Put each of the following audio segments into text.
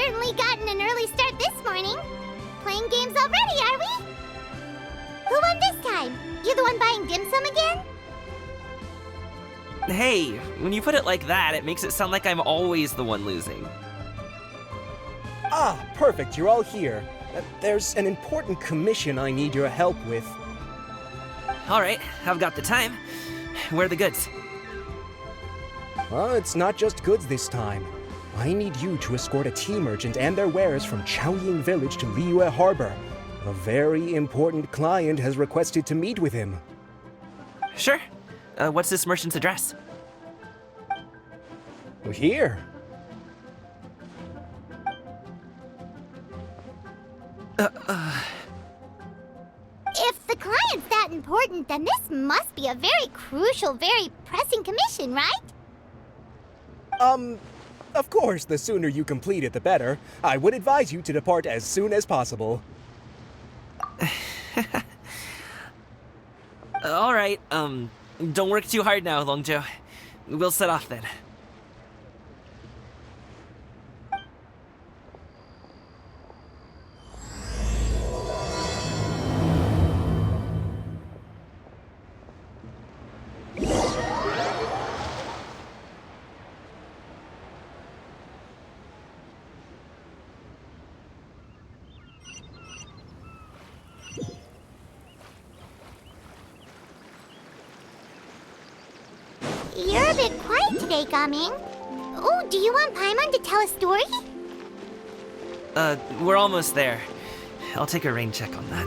certainly gotten an early start this morning. Playing games already, are we? Who won this time? You the one buying dim sum again? Hey, when you put it like that, it makes it sound like I'm always the one losing. Ah, perfect, you're all here. There's an important commission I need your help with. Alright, I've got the time. Where are the goods? It's not just goods this time. I need you to escort a tea merchant and their wares from Chaoying Village to Liyue Harbor. A very important client has requested to meet with him. Sure. What's this merchant's address? Here. If the client's that important, then this must be a very crucial, very pressing commission, right? Of course, the sooner you complete it, the better. I would advise you to depart as soon as possible. Alright, don't work too hard now, Longjo. We'll set off then. You're a bit quiet today, Gaming. Oh, do you want Paimon to tell a story? We're almost there. I'll take a rain check on that.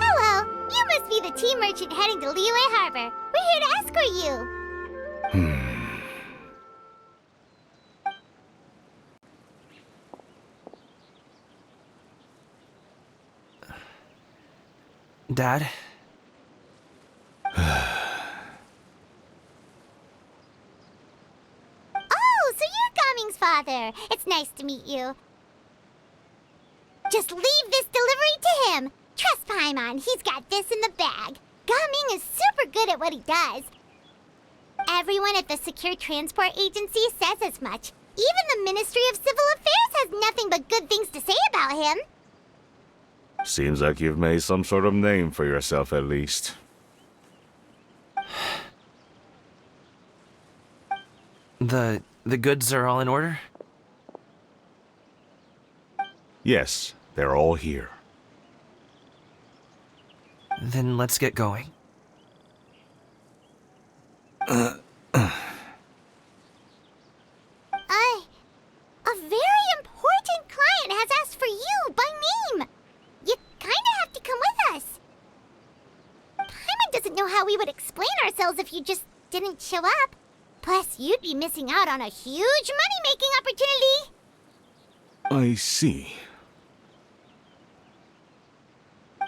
Hello, you must be the tea merchant heading to Liyue Harbor. We're here to escort you. Dad? Oh, so you're Gaming's father. It's nice to meet you. Just leave this delivery to him. Trust Paimon, he's got this in the bag. Gaming is super good at what he does. Everyone at the Secure Transport Agency says as much. Even the Ministry of Civil Affairs has nothing but good things to say about him. Seems like you've made some sort of name for yourself, at least. The goods are all in order? Yes, they're all here. Then let's get going. A very important client has asked for you by name. You kinda have to come with us. Paimon doesn't know how we would explain ourselves if you just didn't show up. Plus, you'd be missing out on a huge money-making opportunity. I see.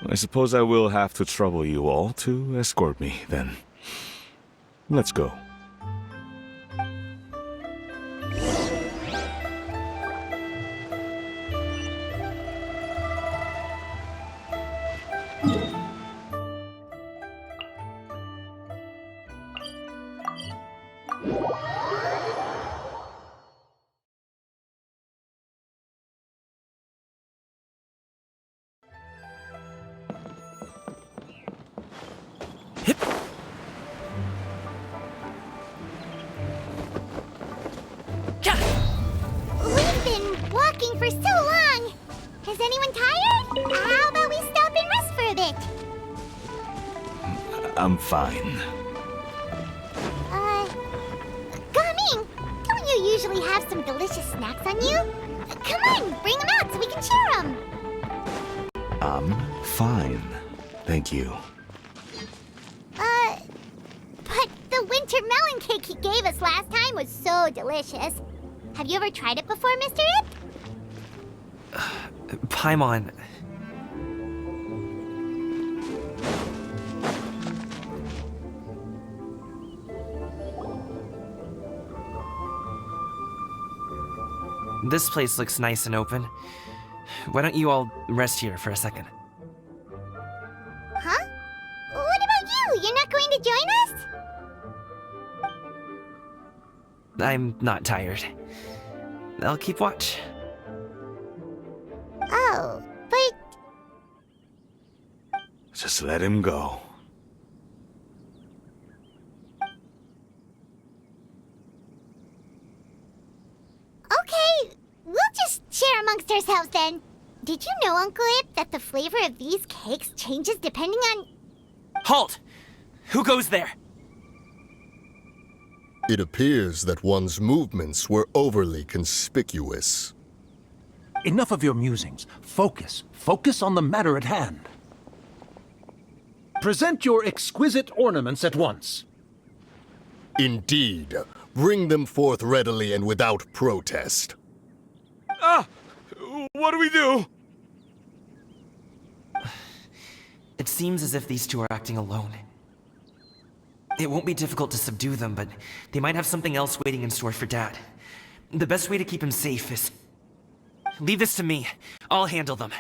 I suppose I will have to trouble you all to escort me, then. Let's go. We've been walking for so long. Is anyone tired? How about we stop and rest for a bit? I'm fine. Gaming, don't you usually have some delicious snacks on you? Come on, bring them out so we can share them. I'm fine. Thank you. But the winter melon cake he gave us last time was so delicious. Have you ever tried it before, Mr. Ip? Paimon. This place looks nice and open. Why don't you all rest here for a second? Huh? What about you? You're not going to join us? I'm not tired. I'll keep watch. Oh, but Just let him go. okay, we'll just share amongst ourselves then. Did you know, Uncle Ip, that the flavor of these cakes changes depending on... Halt! Who goes there? It appears that one's movements were overly conspicuous. Enough of your musings. Focus. Focus on the matter at hand. Present your exquisite ornaments at once. Indeed. Bring them forth readily and without protest. Ah! What do we do? It seems as if these two are acting alone. It won't be difficult to subdue them, but they might have something else waiting in store for Dad. The best way to keep him safe is... Leave this to me. I'll handle them.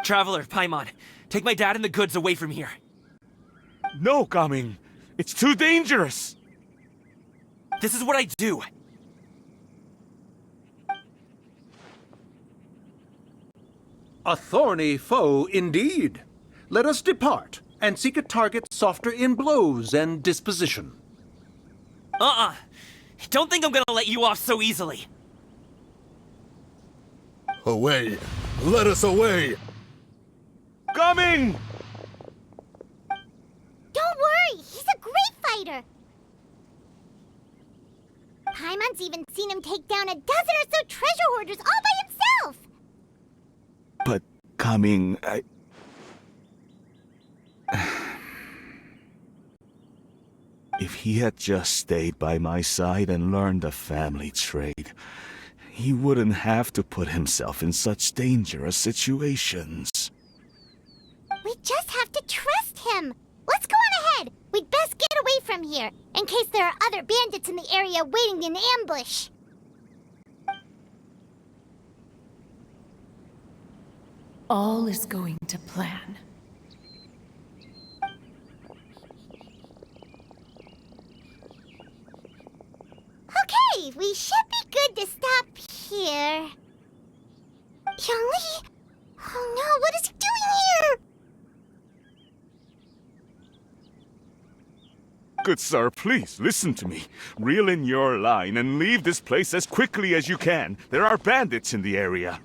Traveler, Paimon, take my dad and the goods away from here. No, Gaming. It's too dangerous. This is what I do. A thorny foe indeed. Let us depart and seek a target softer in blows and disposition. Don't think I'm gonna let you off so easily. Away! Let us away! Gaming! Don't worry, he's a great fighter. Paimon's even seen him take down a dozen or so treasure hoarders all by himself. But, Gaming, If he had just stayed by my side and learned the family trade, he wouldn't have to put himself in such dangerous situations. We just have to trust him. Let's go on ahead. We'd best get away from here, in case there are other bandits in the area waiting in ambush. All is going to plan. Okay, we should be good to stop here. Youngli? Oh no, what is he doing here? Good sir, please listen to me. Reel in your line and leave this place as quickly as you can. There are bandits in the area.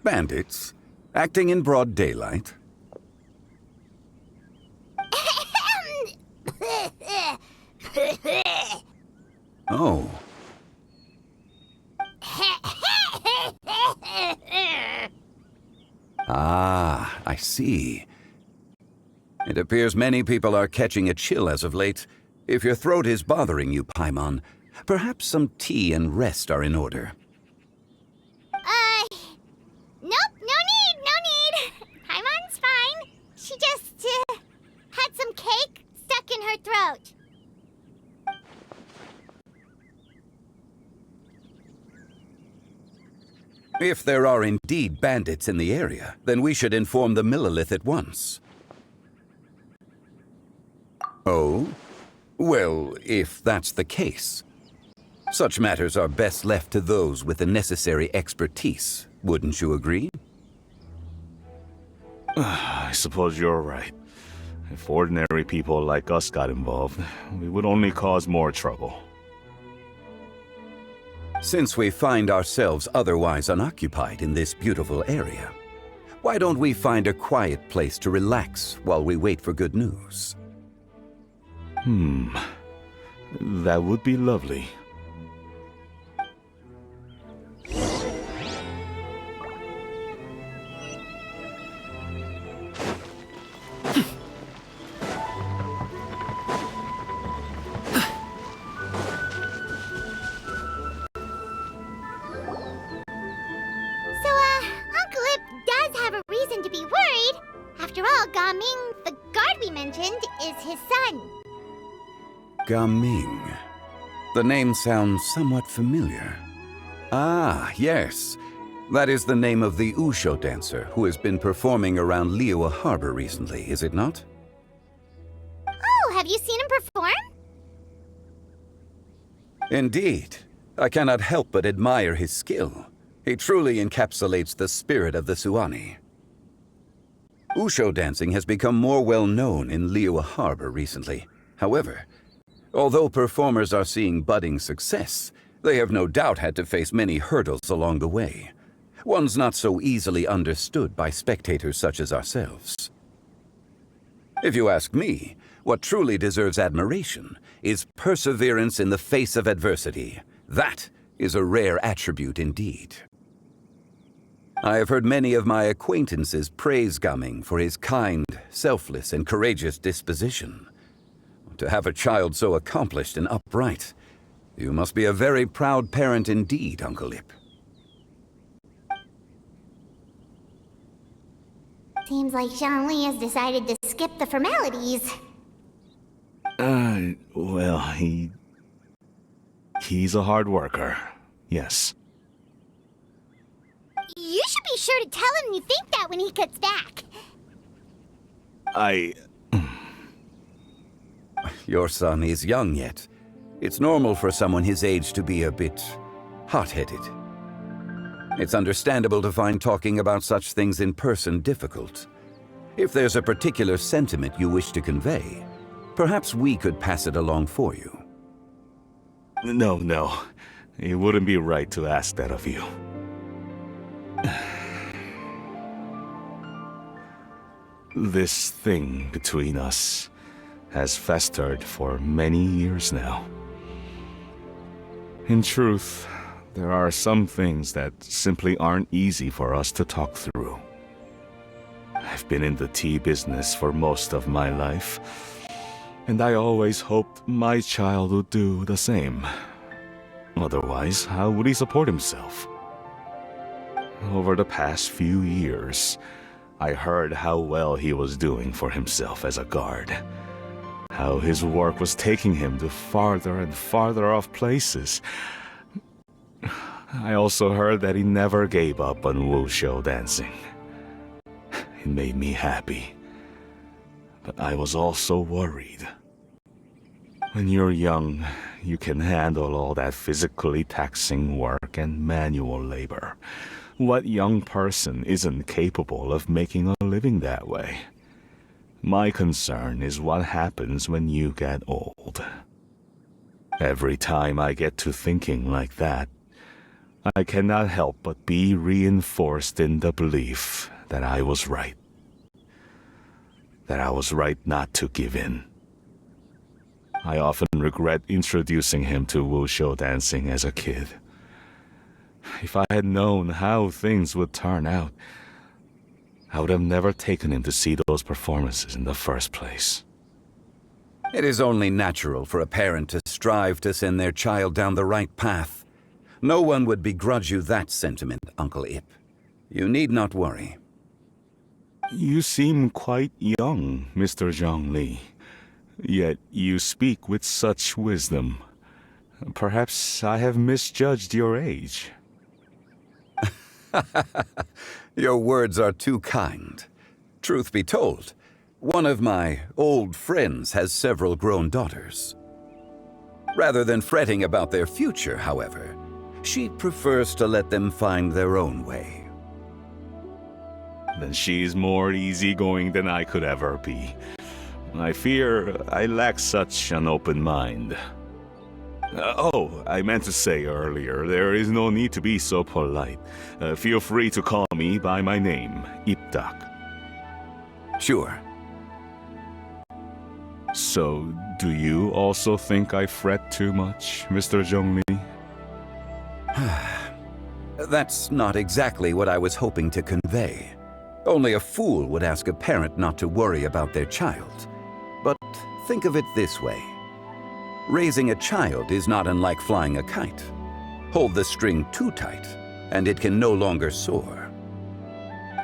Bandits? Acting in broad daylight? Oh. Ah, I see. It appears many people are catching a chill as of late. If your throat is bothering you, Paimon, perhaps some tea and rest are in order. Nope, no need. Paimon's fine. She just, had some cake stuck in her throat. If there are indeed bandits in the area, then we should inform the Millelith at once. Oh? Well, if that's the case. Such matters are best left to those with the necessary expertise, wouldn't you agree? I suppose you're right. If ordinary people like us got involved, we would only cause more trouble. Since we find ourselves otherwise unoccupied in this beautiful area, why don't we find a quiet place to relax while we wait for good news? That would be lovely. So, Uncle Ip does have a reason to be worried. After all, Gaming, the guard we mentioned, is his son. Gaming. The name sounds somewhat familiar. Ah, yes. That is the name of the Wushu dancer who has been performing around Liyue Harbor recently, is it not? Oh, have you seen him perform? Indeed. I cannot help but admire his skill. He truly encapsulates the spirit of the Suani. Wushu dancing has become more well known in Liyue Harbor recently. However, although performers are seeing budding success, they have no doubt had to face many hurdles along the way. Ones not so easily understood by spectators such as ourselves. If you ask me, what truly deserves admiration is perseverance in the face of adversity. That is a rare attribute indeed. I have heard many of my acquaintances praise Gaming for his kind, selfless, and courageous disposition. To have a child so accomplished and upright, you must be a very proud parent indeed, Uncle Ip. Seems like Zhongli has decided to skip the formalities. Well, he's a hard worker. Yes. You should be sure to tell him you think that when he gets back. Your son is young yet. It's normal for someone his age to be a bit hot-headed. It's understandable to find talking about such things in person difficult. If there's a particular sentiment you wish to convey, perhaps we could pass it along for you. No. It wouldn't be right to ask that of you. This thing between us has festered for many years now. In truth, there are some things that simply aren't easy for us to talk through. I've been in the tea business for most of my life, and I always hoped my child would do the same. Otherwise, how would he support himself? Over the past few years, I heard how well he was doing for himself as a guard. How his work was taking him to farther and farther off places. I also heard that he never gave up on Wushu dancing. It made me happy. But I was also worried. When you're young, you can handle all that physically taxing work and manual labor. What young person isn't capable of making a living that way? My concern is what happens when you get old. Every time I get to thinking like that, I cannot help but be reinforced in the belief that I was right. That I was right not to give in. I often regret introducing him to Wushu dancing as a kid. If I had known how things would turn out, I would have never taken him to see those performances in the first place. It is only natural for a parent to strive to send their child down the right path. No one would begrudge you that sentiment, Uncle Ip. You need not worry. You seem quite young, Mr. Zhongli. Yet you speak with such wisdom. Perhaps I have misjudged your age. Your words are too kind. Truth be told, one of my old friends has several grown daughters. Rather than fretting about their future, however, she prefers to let them find their own way. Then she's more easygoing than I could ever be. I fear I lack such an open mind. I meant to say earlier, there is no need to be so polite. Feel free to call me by my name, Ipdak. Sure. So, do you also think I fret too much, Mr. Zhongli? That's not exactly what I was hoping to convey. Only a fool would ask a parent not to worry about their child. But think of it this way. Raising a child is not unlike flying a kite. Hold the string too tight, and it can no longer soar.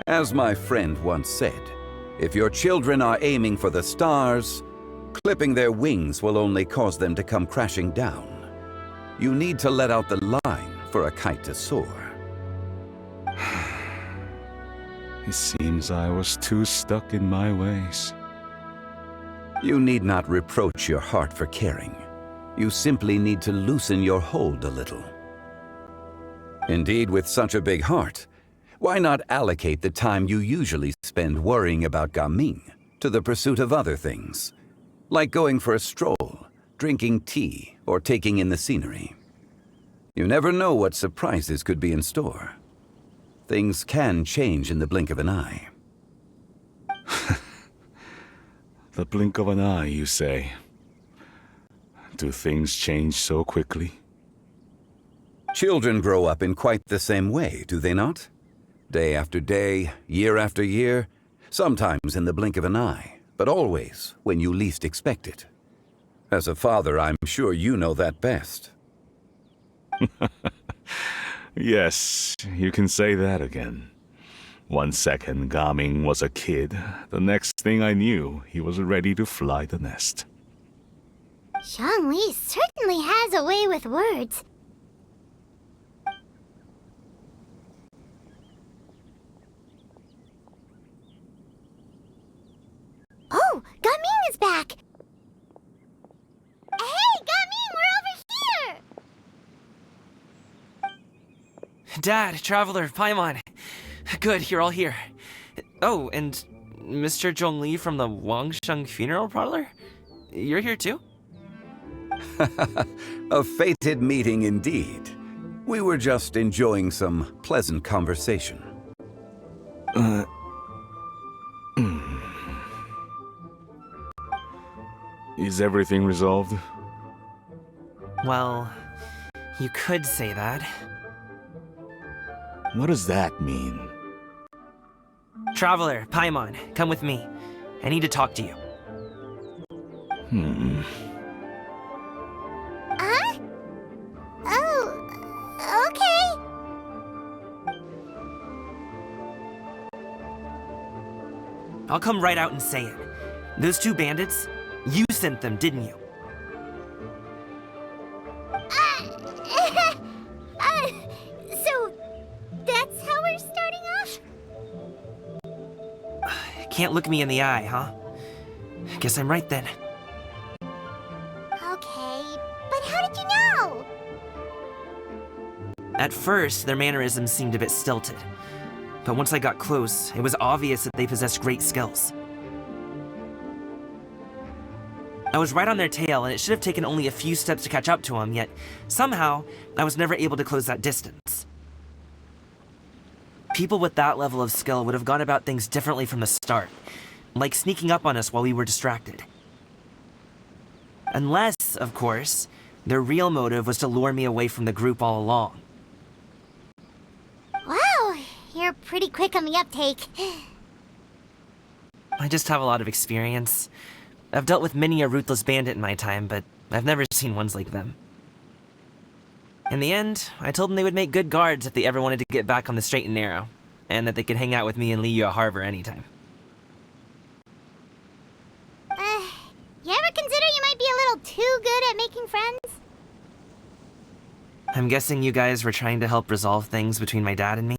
As my friend once said, If your children are aiming for the stars, clipping their wings will only cause them to come crashing down. You need to let out the line for a kite to soar. It seems I was too stuck in my ways. You need not reproach your heart for caring. You simply need to loosen your hold a little. Indeed, with such a big heart, why not allocate the time you usually spend worrying about Gaming to the pursuit of other things, like going for a stroll, drinking tea, or taking in the scenery? You never know what surprises could be in store. Things can change in the blink of an eye. The blink of an eye, you say? Do things change so quickly? Children grow up in quite the same way, do they not? Day after day, year after year, sometimes in the blink of an eye, but always when you least expect it. As a father, I'm sure you know that best. Yes, you can say that again. 1 second, Gaming was a kid. The next thing I knew, he was ready to fly the nest. Zhongli certainly has a way with words. Oh, Gaming is back! Hey, Gaming, we're over here! Dad, Traveler, Paimon. Good, you're all here. Oh, and Mr. Zhongli from the Wangsheng Funeral Parlor? You're here too? A fated meeting indeed. We were just enjoying some pleasant conversation. Is everything resolved? Well, you could say that. What does that mean? Traveler, Paimon, come with me. I need to talk to you. Huh? Oh, okay. I'll come right out and say it. Those two bandits, you sent them, didn't you? So that's how we're starting off? Can't look me in the eye, huh? Guess I'm right then. Okay, but how did you know? At first, their mannerisms seemed a bit stilted. But once I got close, it was obvious that they possessed great skills. I was right on their tail, and it should have taken only a few steps to catch up to them, yet somehow, I was never able to close that distance. People with that level of skill would have gone about things differently from the start, like sneaking up on us while we were distracted. Unless, of course, their real motive was to lure me away from the group all along. Wow, you're pretty quick on the uptake. I just have a lot of experience. I've dealt with many a ruthless bandit in my time, but I've never seen ones like them. In the end, I told them they would make good guards if they ever wanted to get back on the straight and narrow, and that they could hang out with me in Liyue Harbor anytime. You ever consider you might be a little too good at making friends? I'm guessing you guys were trying to help resolve things between my dad and me?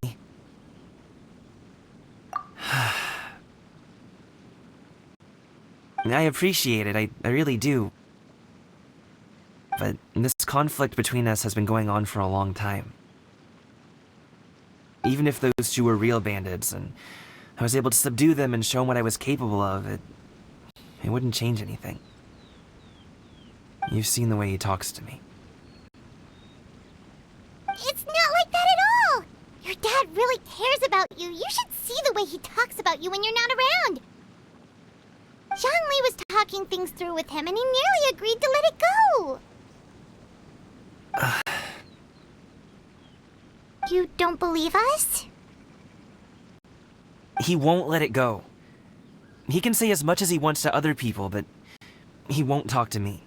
I appreciate it, I really do. But this conflict between us has been going on for a long time. Even if those two were real bandits, and I was able to subdue them and show them what I was capable of, it wouldn't change anything. You've seen the way he talks to me. It's not like that at all! Your dad really cares about you. You should see the way he talks about you when you're not around. Zhongli was talking things through with him, and he nearly agreed to let it go. You don't believe us? He won't let it go. He can say as much as he wants to other people, but he won't talk to me.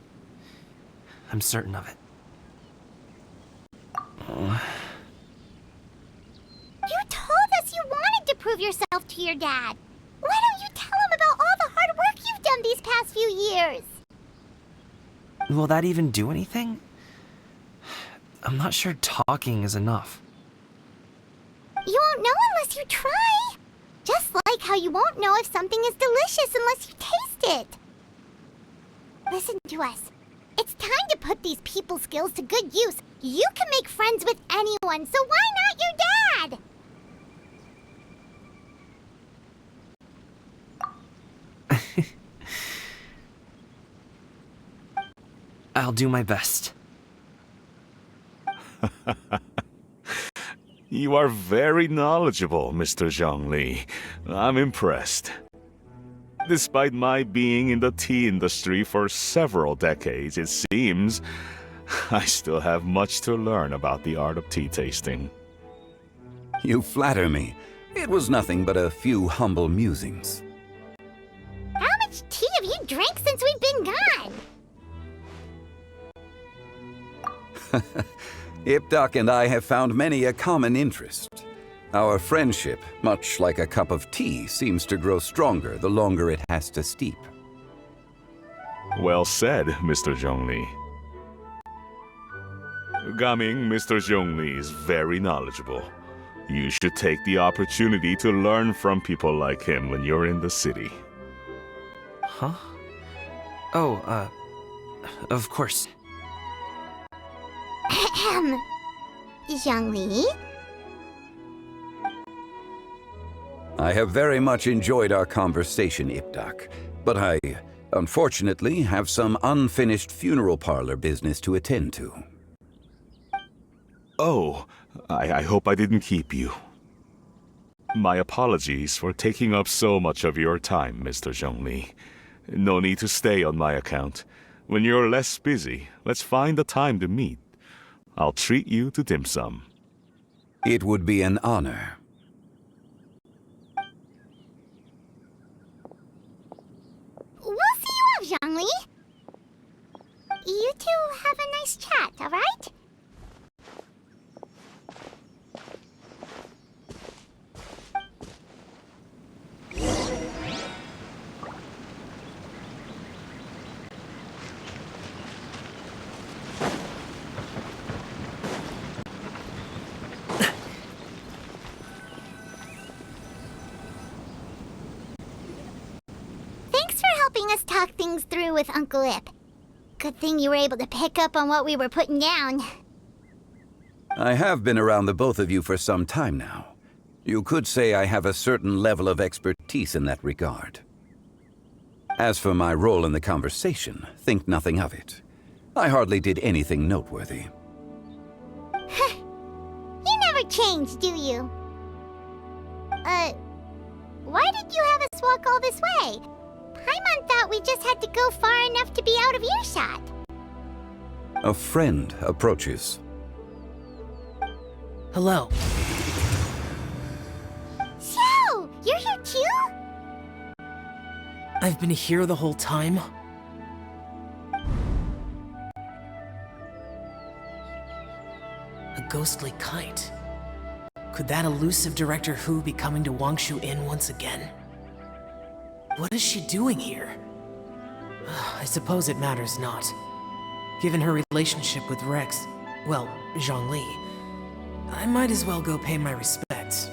I'm certain of it. You told us you wanted to prove yourself to your dad. Why don't you tell him about all the hard work you've done these past few years? Will that even do anything? I'm not sure talking is enough. You won't know unless you try. Just like how you won't know if something is delicious unless you taste it. Listen to us. It's time to put these people skills to good use. You can make friends with anyone, so why not your dad? I'll do my best. You are very knowledgeable, Mr. Zhongli. I'm impressed. Despite my being in the tea industry for several decades, it seems I still have much to learn about the art of tea tasting. You flatter me. It was nothing but a few humble musings. How much tea have you drank since we've been gone? Ipdak and I have found many a common interest. Our friendship, much like a cup of tea, seems to grow stronger the longer it has to steep. Well said, Mr. Zhongli. Gaming, Mr. Zhongli is very knowledgeable. You should take the opportunity to learn from people like him when you're in the city. Huh? Oh, of course. Ahem. Zhongli? I have very much enjoyed our conversation, Ipdak, but I, unfortunately, have some unfinished funeral parlor business to attend to. Oh, I hope I didn't keep you. My apologies for taking up so much of your time, Mr. Zhongli. No need to stay on my account. When you're less busy, let's find a time to meet. I'll treat you to dim sum. It would be an honor. We'll see you off, Zhongli. You two have a nice chat, alright? Thanks for helping us talk things through with Uncle Ip. Good thing you were able to pick up on what we were putting down. I have been around the both of you for some time now. You could say I have a certain level of expertise in that regard. As for my role in the conversation, think nothing of it. I hardly did anything noteworthy. You never change, do you? Why did you have us walk all this way? Paimon thought we just had to go far enough to be out of earshot. A friend approaches. Hello. So, you're here too? I've been here the whole time? A ghostly kite. Could that elusive Director Hu be coming to Wangshu Inn once again? What is she doing here? I suppose it matters not. Given her relationship with Rex, well, Zhongli, I might as well go pay my respects.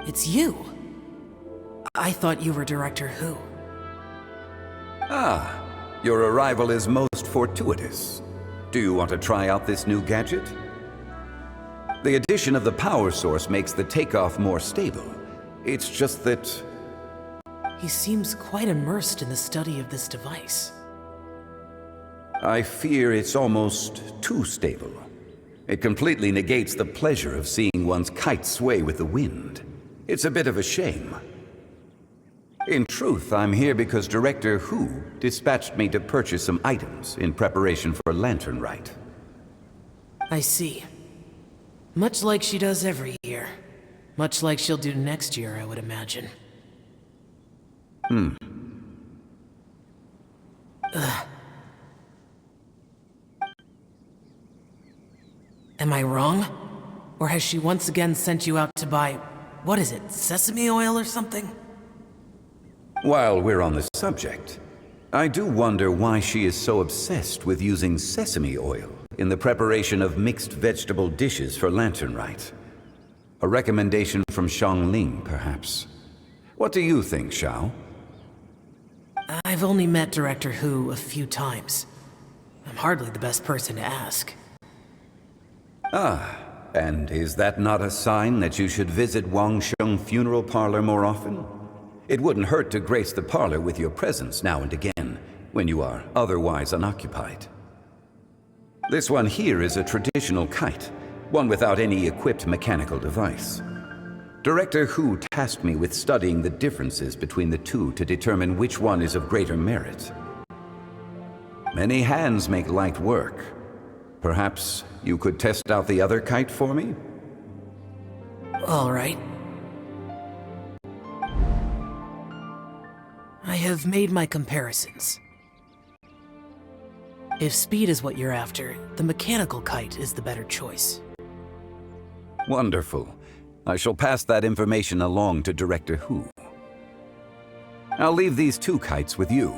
It's you! I thought you were Director Hu. Ah, your arrival is most fortuitous. Do you want to try out this new gadget? The addition of the power source makes the takeoff more stable. It's just that... He seems quite immersed in the study of this device. I fear it's almost too stable. It completely negates the pleasure of seeing one's kite sway with the wind. It's a bit of a shame. In truth, I'm here because Director Hu dispatched me to purchase some items in preparation for Lanturn Rite. I see. Much like she does every year. Much like she'll do next year, I would imagine. Ugh. Am I wrong? Or has she once again sent you out to buy, what is it, sesame oil or something? While we're on the subject, I do wonder why she is so obsessed with using sesame oil in the preparation of mixed vegetable dishes for Lanturn Rite. A recommendation from Xiangling, perhaps. What do you think, Xiao? I've only met Director Hu a few times. I'm hardly the best person to ask. Ah, and is that not a sign that you should visit Wangsheng Funeral Parlor more often? It wouldn't hurt to grace the parlor with your presence now and again, when you are otherwise unoccupied. This one here is a traditional kite, one without any equipped mechanical device. Director Hu tasked me with studying the differences between the two to determine which one is of greater merit. Many hands make light work. Perhaps you could test out the other kite for me? All right. I have made my comparisons. If speed is what you're after, the mechanical kite is the better choice. Wonderful. I shall pass that information along to Director Hu. I'll leave these two kites with you.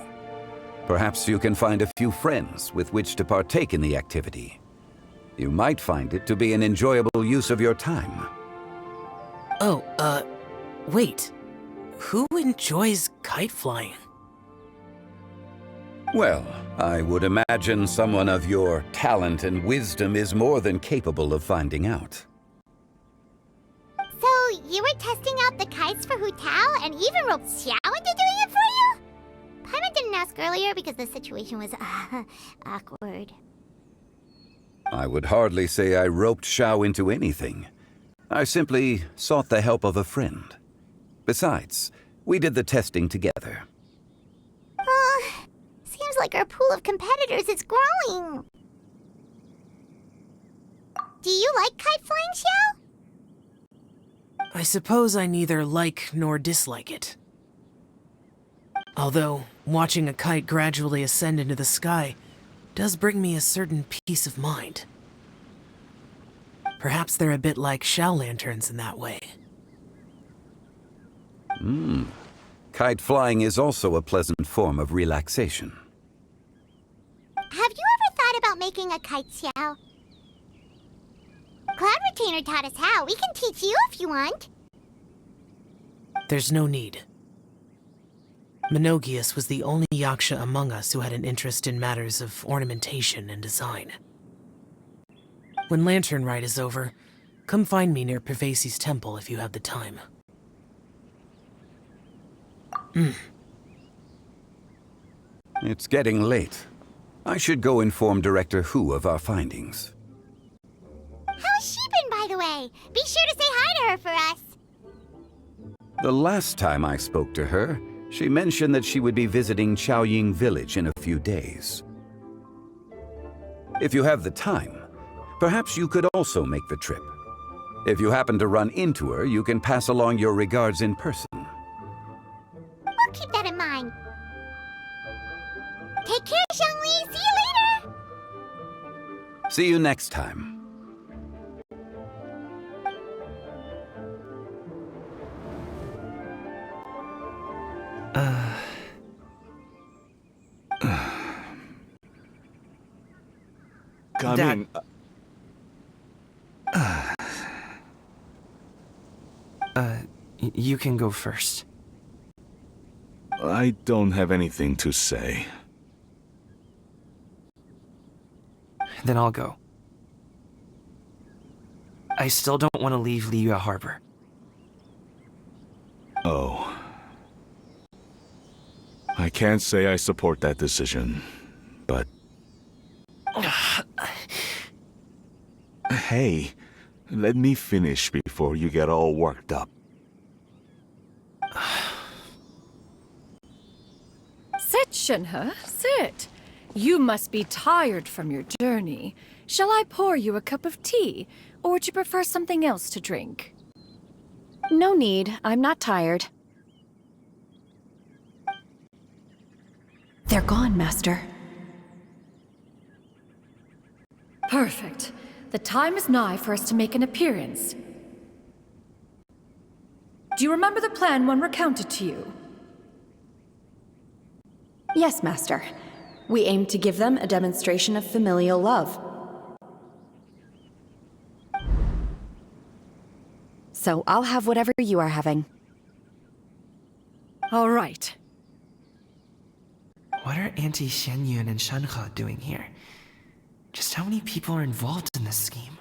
Perhaps you can find a few friends with which to partake in the activity. You might find it to be an enjoyable use of your time. Oh, wait. Who enjoys kite flying? Well, I would imagine someone of your talent and wisdom is more than capable of finding out. So, you were testing out the kites for Hu Tao and even roped Xiao into doing it for you? Paimon didn't ask earlier because the situation was, awkward. I would hardly say I roped Xiao into anything. I simply sought the help of a friend. Besides, we did the testing together. Seems like our pool of competitors is growing. Do you like kite flying, Xiao? I suppose I neither like nor dislike it. Although, watching a kite gradually ascend into the sky does bring me a certain peace of mind. Perhaps they're a bit like Xiao lanterns in that way. Kite flying is also a pleasant form of relaxation. Have you ever thought about making a kite, Xiao? Cloud Retainer taught us how. We can teach you if you want. There's no need. Menogius was the only yaksha among us who had an interest in matters of ornamentation and design. When Lanturn Rite is over, come find me near Pervasi's temple if you have the time. It's getting late. I should go inform Director Hu of our findings. How's she been, by the way? Be sure to say hi to her for us. The last time I spoke to her, she mentioned that she would be visiting Chaoying Village in a few days. If you have the time, perhaps you could also make the trip. If you happen to run into her, you can pass along your regards in person. We'll keep that in mind. Take care, Xiangli. See you later. See you next time. Come Dad. in. You can go first. I don't have anything to say. Then I'll go. I still don't want to leave Liyue Harbor. Oh. I can't say I support that decision, but... Hey, let me finish before you get all worked up. Sit, Shinhe, sit. You must be tired from your journey. Shall I pour you a cup of tea, or would you prefer something else to drink? No need. I'm not tired. They're gone, Master. Perfect. The time is nigh for us to make an appearance. Do you remember the plan when recounted to you? Yes, Master. We aim to give them a demonstration of familial love. So I'll have whatever you are having. All right. What are Auntie Xianyun and Shenhe doing here? Just how many people are involved in this scheme?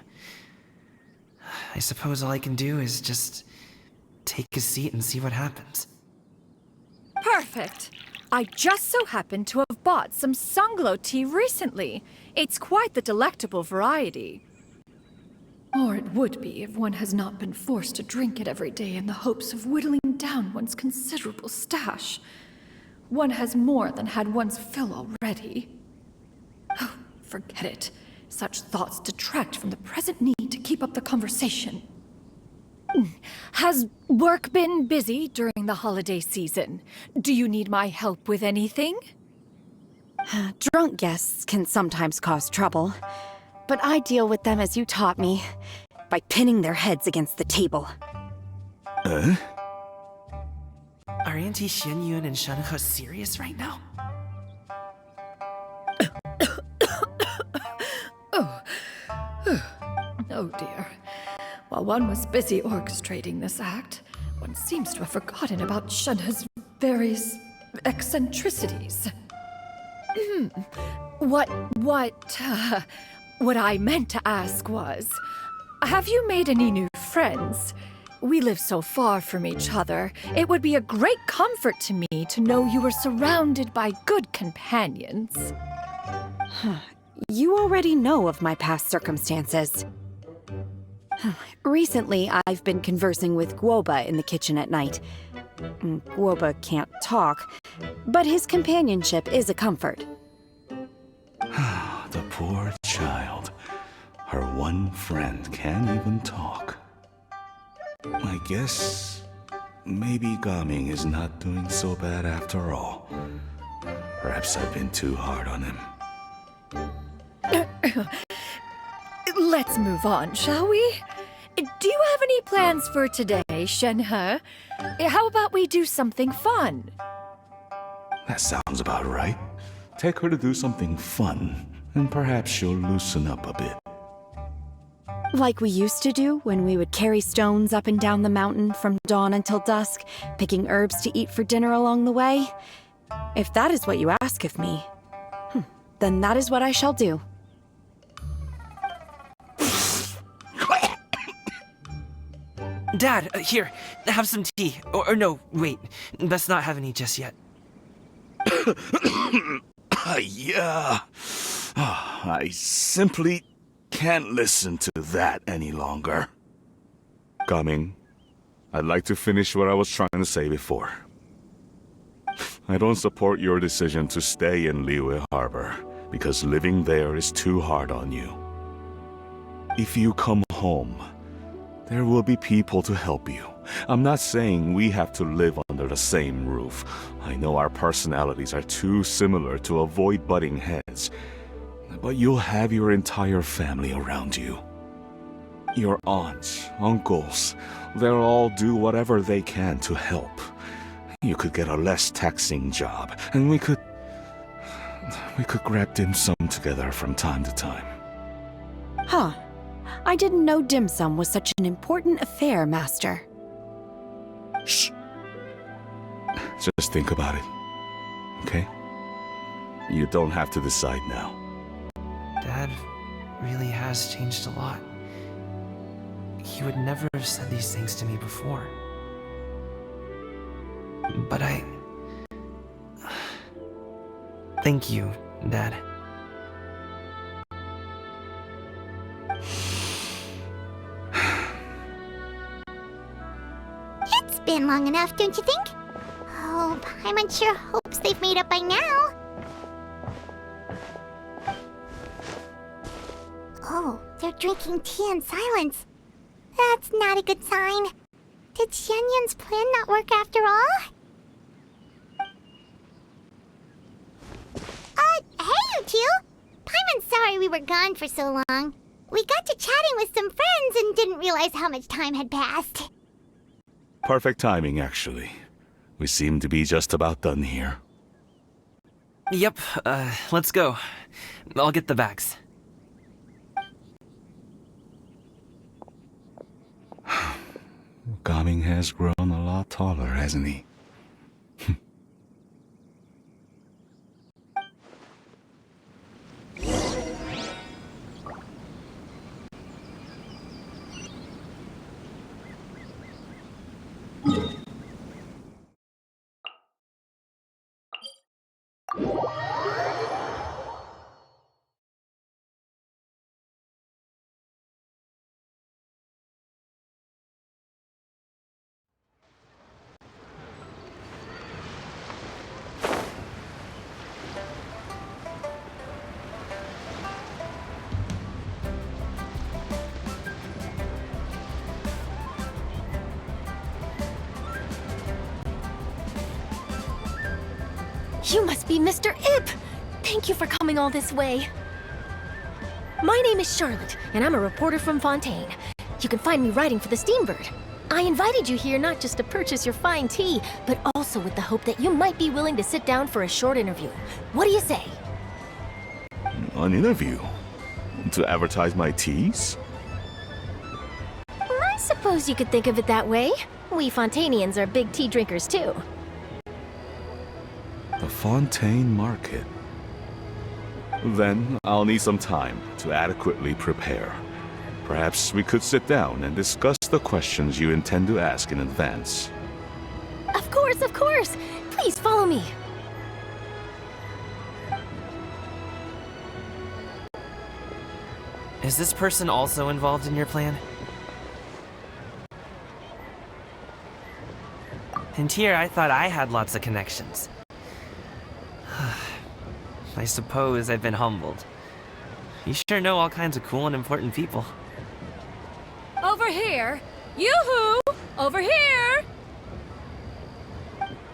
I suppose all I can do is just take a seat and see what happens. Perfect. I just so happen to have bought some Sunglow tea recently. It's quite the delectable variety. Or it would be if one has not been forced to drink it every day in the hopes of whittling down one's considerable stash. One has more than had one's fill already. Oh, forget it. Such thoughts detract from the present need to keep up the conversation. Has work been busy during the holiday season? Do you need my help with anything? Drunk guests can sometimes cause trouble, but I deal with them as you taught me, by pinning their heads against the table. Are Auntie Xianyun and Shenhe serious right now? Oh dear. While one was busy orchestrating this act, one seems to have forgotten about Shenhe's various eccentricities. What I meant to ask was, have you made any new friends? We live so far from each other, it would be a great comfort to me to know you were surrounded by good companions. You already know of my past circumstances. Recently, I've been conversing with Guoba in the kitchen at night. Guoba can't talk, but his companionship is a comfort. The poor child. Her one friend can't even talk. I guess maybe Gaming is not doing so bad after all. Perhaps I've been too hard on him. Let's move on, shall we? Do you have any plans for today, Shenhe? How about we do something fun? That sounds about right. Take her to do something fun, and perhaps she'll loosen up a bit. Like we used to do when we would carry stones up and down the mountain from dawn until dusk, picking herbs to eat for dinner along the way? If that is what you ask of me, then that is what I shall do. Dad, here, have some tea. Or no, wait, let's not have any just yet. Yeah. I simply can't listen to that any longer. Coming. I'd like to finish what I was trying to say before. I don't support your decision to stay in Liyue Harbor, because living there is too hard on you. If you come home, there will be people to help you. I'm not saying we have to live under the same roof. I know our personalities are too similar to avoid butting heads. But you'll have your entire family around you. Your aunts, uncles, they'll all do whatever they can to help. You could get a less taxing job, and we could grab dim sum together from time to time. Huh. I didn't know dim sum was such an important affair, Master. Shh. Just think about it, okay? You don't have to decide now. Dad really has changed a lot. He would never have said these things to me before. But thank you, Dad. It's been long enough, don't you think? Oh, Paimon sure hopes they've made up by now. Oh, they're drinking tea in silence. That's not a good sign. Did Xianyun's plan not work after all? Hey, you two! Paimon's sorry we were gone for so long. We got to chatting with some friends and didn't realize how much time had passed. Perfect timing, actually. We seem to be just about done here. Yep, let's go. I'll get the bags. Gaming has grown a lot taller, hasn't he? You must be Mr. Ip! Thank you for coming all this way. My name is Charlotte, and I'm a reporter from Fontaine. You can find me writing for the Steambird. I invited you here not just to purchase your fine tea, but also with the hope that you might be willing to sit down for a short interview. What do you say? An interview? To advertise my teas? I suppose you could think of it that way. We Fontainians are big tea drinkers too. The Fontaine Market. Then I'll need some time to adequately prepare. Perhaps we could sit down and discuss the questions you intend to ask in advance. Of course, of course! Please follow me. Is this person also involved in your plan? And here I thought I had lots of connections. I suppose I've been humbled. You sure know all kinds of cool and important people. Over here! Yoo-hoo! Over here!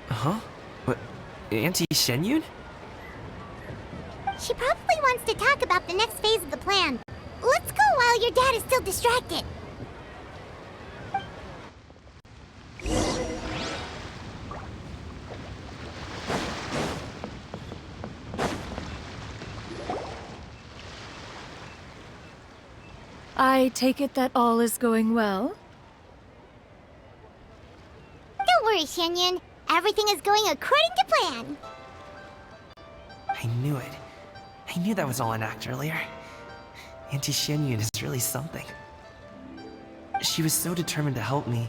Huh? What? Auntie Shenyun? She probably wants to talk about the next phase of the plan. Let's go while your dad is still distracted. I take it that all is going well? Don't worry, Shenyun. Everything is going according to plan. I knew it. I knew that was all an act earlier. Auntie Shenyun is really something. She was so determined to help me.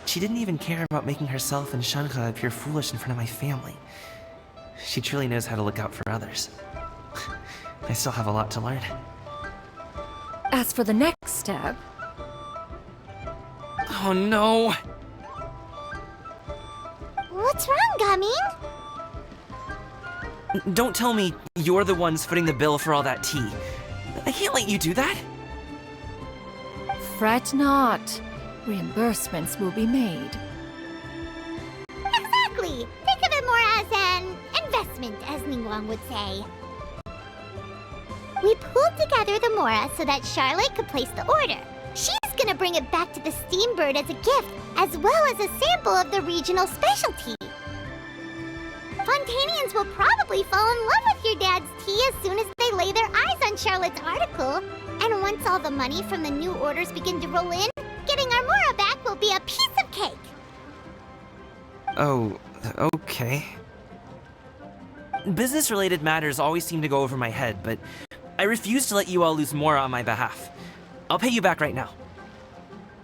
She didn't even care about making herself and Shanka appear foolish in front of my family. She truly knows how to look out for others. I still have a lot to learn. As for the next step... Oh no! What's wrong, Gaming? Don't tell me you're the ones footing the bill for all that tea. I can't let you do that. Fret not. Reimbursements will be made. Exactly! Think of it more as an investment, as Ningguang would say. We pulled together the Mora so that Charlotte could place the order. She's gonna bring it back to the Steambird as a gift, as well as a sample of the regional specialty. Fontainians will probably fall in love with your dad's tea as soon as they lay their eyes on Charlotte's article. And once all the money from the new orders begin to roll in, getting our Mora back will be a piece of cake. Oh, okay. Business-related matters always seem to go over my head, but I refuse to let you all lose more on my behalf. I'll pay you back right now.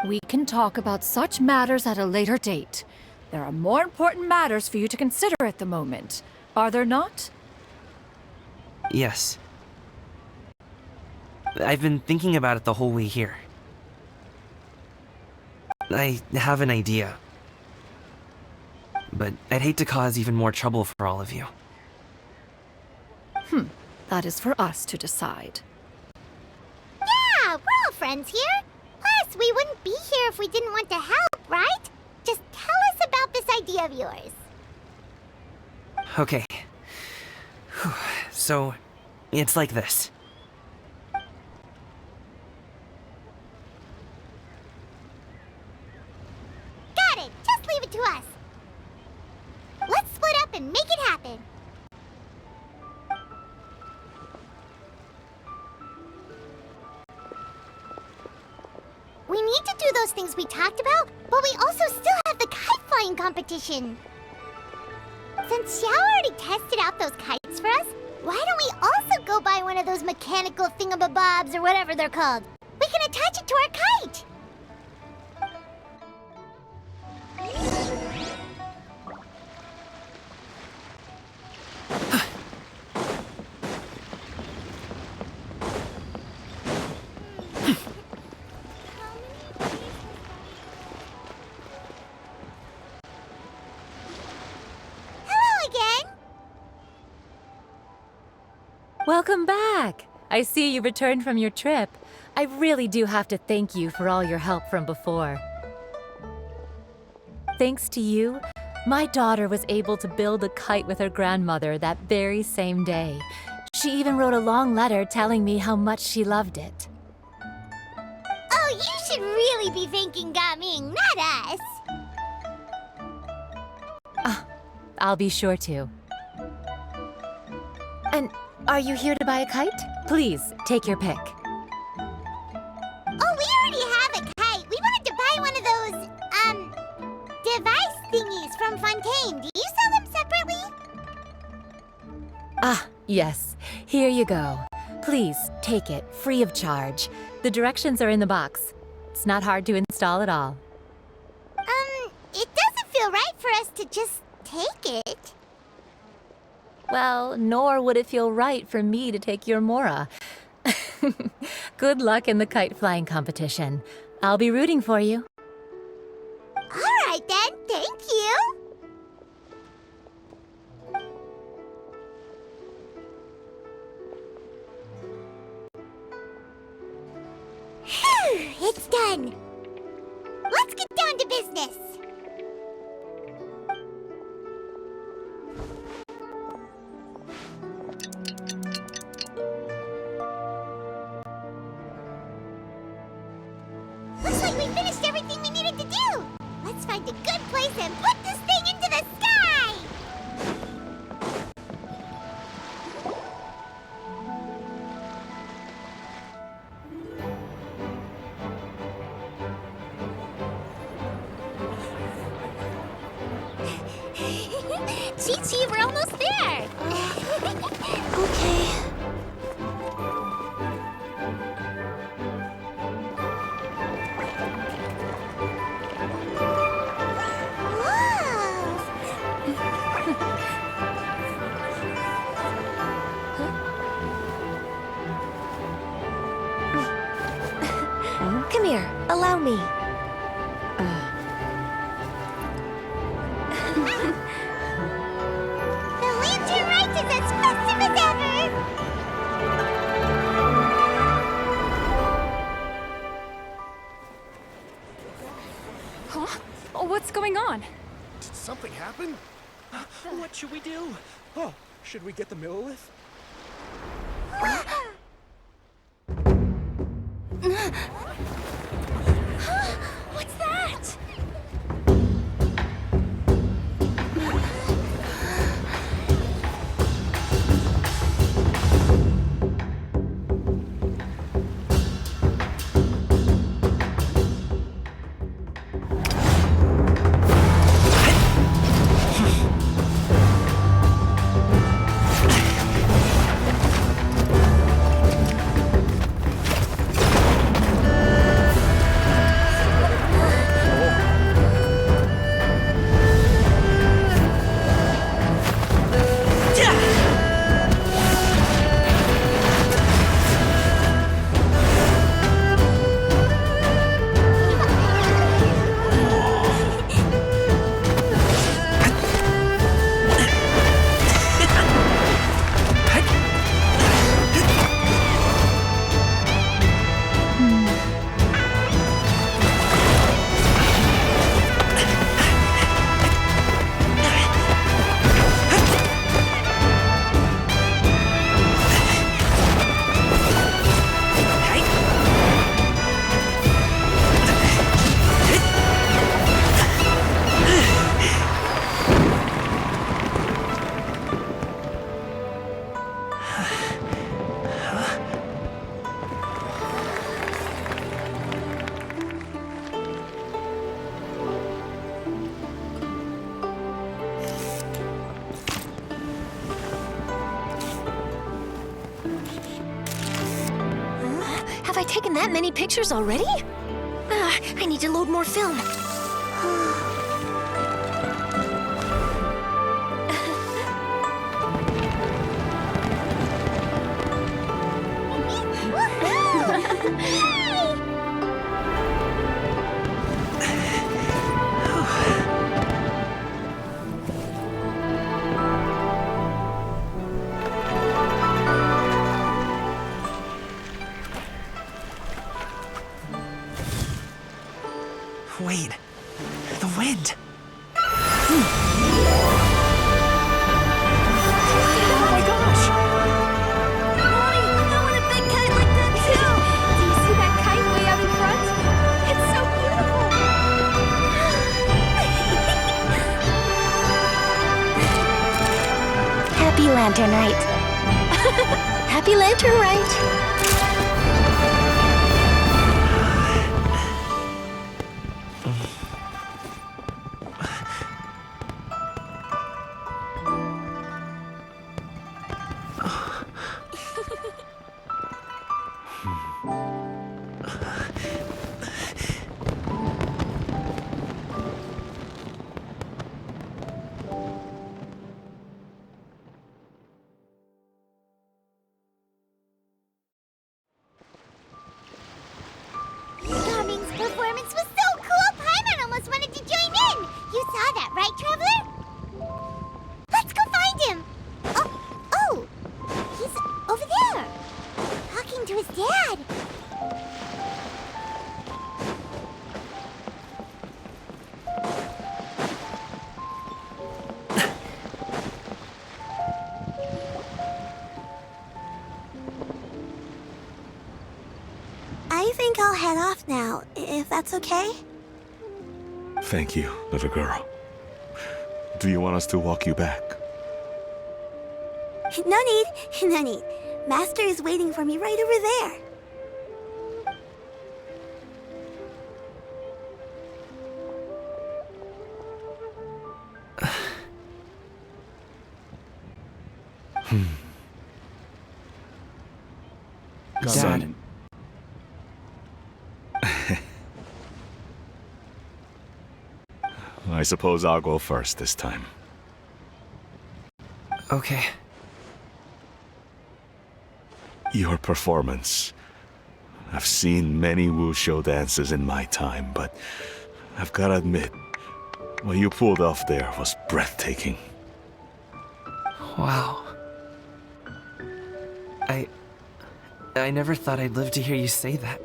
We can talk about such matters at a later date. There are more important matters for you to consider at the moment, are there not? Yes. I've been thinking about it the whole way here. I have an idea. But I'd hate to cause even more trouble for all of you. That is for us to decide. Yeah, we're all friends here. Plus, we wouldn't be here if we didn't want to help, right? Just tell us about this idea of yours. Okay. So, it's like this. leave it to us. Let's split up and make it happen. We need to do those things we talked about, but we also still have the kite flying competition. Since Xiao already tested out those kites for us, why don't we also go buy one of those mechanical thingamabobs or whatever they're called? We can attach it to our kite! Welcome back! I see you returned from your trip. I really do have to thank you for all your help from before. Thanks to you, my daughter was able to build a kite with her grandmother that very same day. She even wrote a long letter telling me how much she loved it. Oh, you should really be thanking Gaming, not us! I'll be sure to. And are you here to buy a kite? Please, take your pick. Oh, we already have a kite. We wanted to buy one of those, device thingies from Fontaine. Do you sell them separately? Yes. Here you go. Please, take it, free of charge. The directions are in the box. It's not hard to install at all. It doesn't feel right for us to just take it. Well, nor would it feel right for me to take your Mora. Good luck in the kite flying competition. I'll be rooting for you. All right then, thank you. Phew, it's done. Let's get down to business. Looks like we finished everything we needed to do! Let's find a good place and put this thing into the sky! Chi-Chi, we're almost there! Okay. Come here, allow me. The Lanturn Rite is as festive as ever! Huh? Oh, what's going on? Did something happen? What should we do? Oh, should we get the Millilith? What's that? Have I taken that many pictures already? I need to load more film. Wait, the wind. Oh my gosh! Mommy, I want a big kite like that too! Do you see that kite way out in front? It's so beautiful! Happy Lanturn Rite. Happy Lanturn Rite! Gaming's performance was so cool, Paimon almost wanted to join in! You saw that, right, Traveler? Let's go find him! Oh! He's over there! Talking to his dad! I think I'll head off now, if that's okay? Thank you, little girl. Do you want us to walk you back? No need, no need. Master is waiting for me right over there. Dad. I suppose I'll go first this time. Okay. Your performance. I've seen many wushou dances in my time, but I've gotta admit, what you pulled off there was breathtaking. Wow. I never thought I'd live to hear you say that.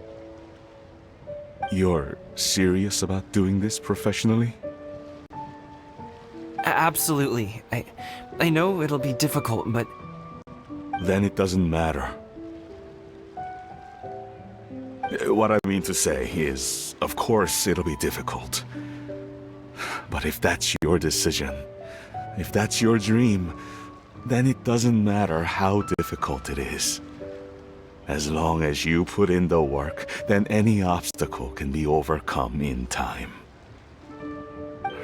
You're serious about doing this professionally? Absolutely. I know it'll be difficult, but... Then it doesn't matter. What I mean to say is, of course it'll be difficult. But if that's your decision, if that's your dream, then it doesn't matter how difficult it is. As long as you put in the work, then any obstacle can be overcome in time.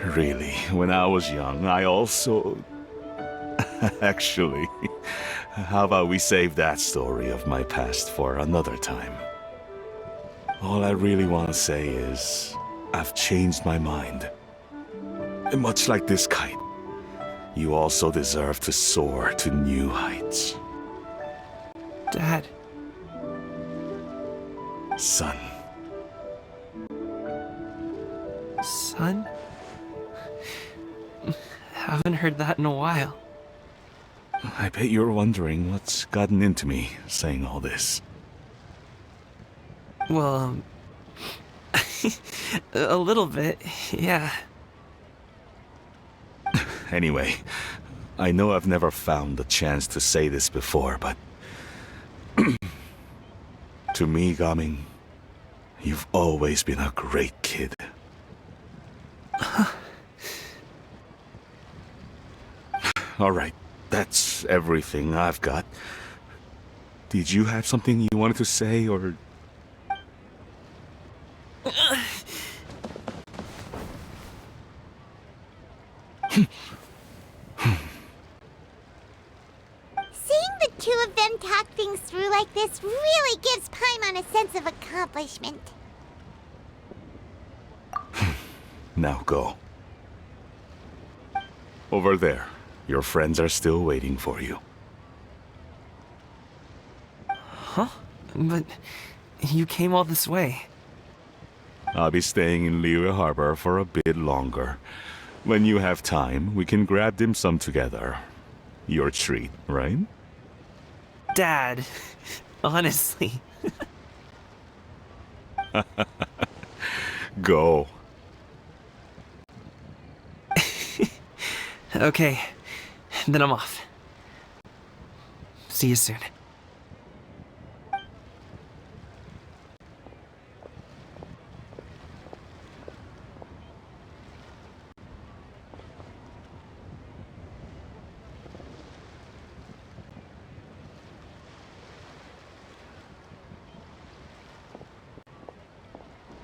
Really, when I was young, I also... Actually, how about we save that story of my past for another time? All I really want to say is, I've changed my mind. Much like this kite, you also deserve to soar to new heights. Dad. Son. Son? Haven't heard that in a while. I bet you're wondering what's gotten into me saying all this. Well, a little bit, yeah. Anyway, I know I've never found the chance to say this before, but... to me, Gaming, you've always been a great kid. Alright, that's everything I've got. Did you have something you wanted to say, or... Seeing the two of them talk things through like this really gives Paimon a sense of accomplishment. Now go. Over there. Your friends are still waiting for you. Huh? But you came all this way. I'll be staying in Liyue Harbor for a bit longer. When you have time, we can grab dim sum together. Your treat, right? Dad, honestly. Go. Okay, then I'm off. See you soon.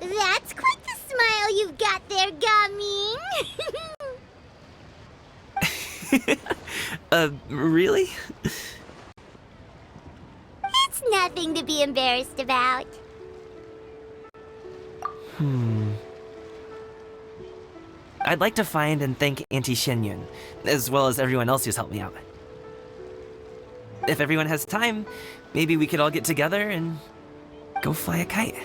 That's quite the smile you've got there, Gaming. Really? It's nothing to be embarrassed about. I'd like to find and thank Auntie Xinyun, as well as everyone else who's helped me out. If everyone has time, maybe we could all get together and go fly a kite.